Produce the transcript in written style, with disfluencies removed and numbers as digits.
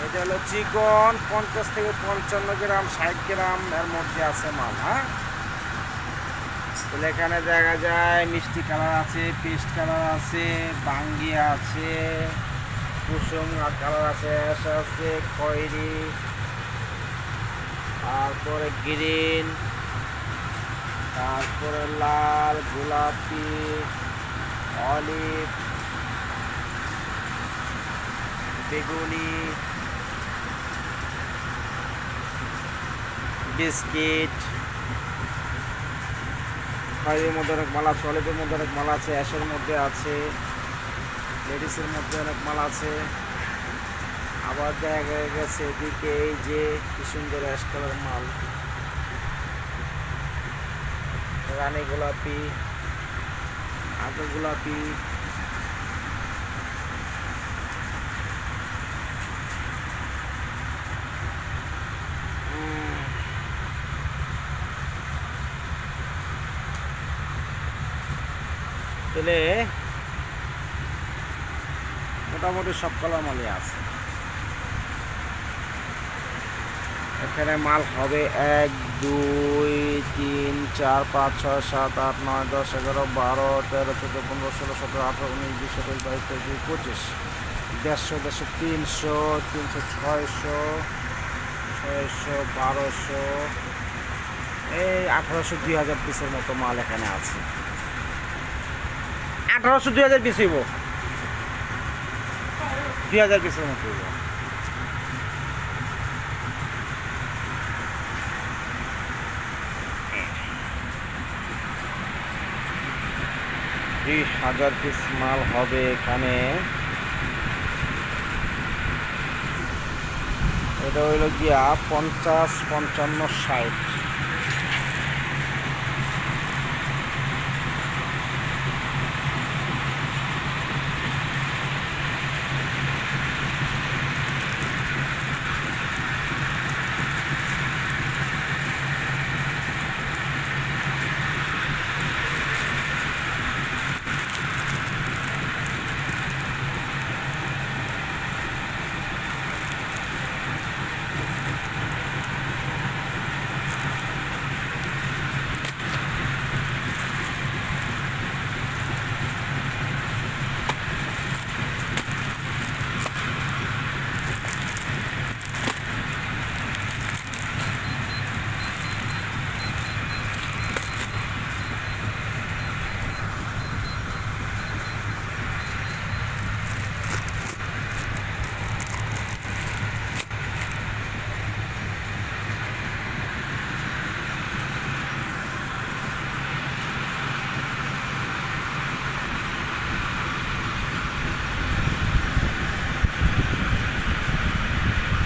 এটা হলো চিকন 50 থেকে 55 গ্রাম 60 গ্রাম এর মধ্যে আছে মাল। হ্যাঁ, তাহলে এখানে দেখা যায় মিষ্টি কালার আছে, পেস্ট কালার আছে, বাঙ্গি আছে, কুসুম কালার আছে, অ্যাশ আছে, খয়েরি, তারপরে গ্রিন, তারপরে লাল, গোলাপি, অলিভ, বেগুনি, বিস্কিট। খয়েরির মধ্যে অনেক মাল আছে, অলিভের মধ্যে অনেক মাল আছে, অ্যাশের মধ্যে আছে, লেডিসের মধ্যে অনেক মাল আছে। আবার দেখা গেছে এদিকে এই যে কি সুন্দর অ্যাশ কালার মাল, রানী গোলাপি, আগে গোলাপি, তাহলে মোটামুটি সব কালার মালই আছে এখানে। মাল হবে 1 2 3 4 5 6 7 8 9 10 11 12 13 14 15 16 17 18 19 20 21 22 23 25 150 150 300 300 600 1200 এই 1800 2000 পিসের মতো মাল এখানে আছে। 1800 2000 পিস হইব, 2000 পিসের মতো হইব। ত্রিশ হাজার পিস মাল হবে এখানে। এটা হইল গিয়া 50 55 60।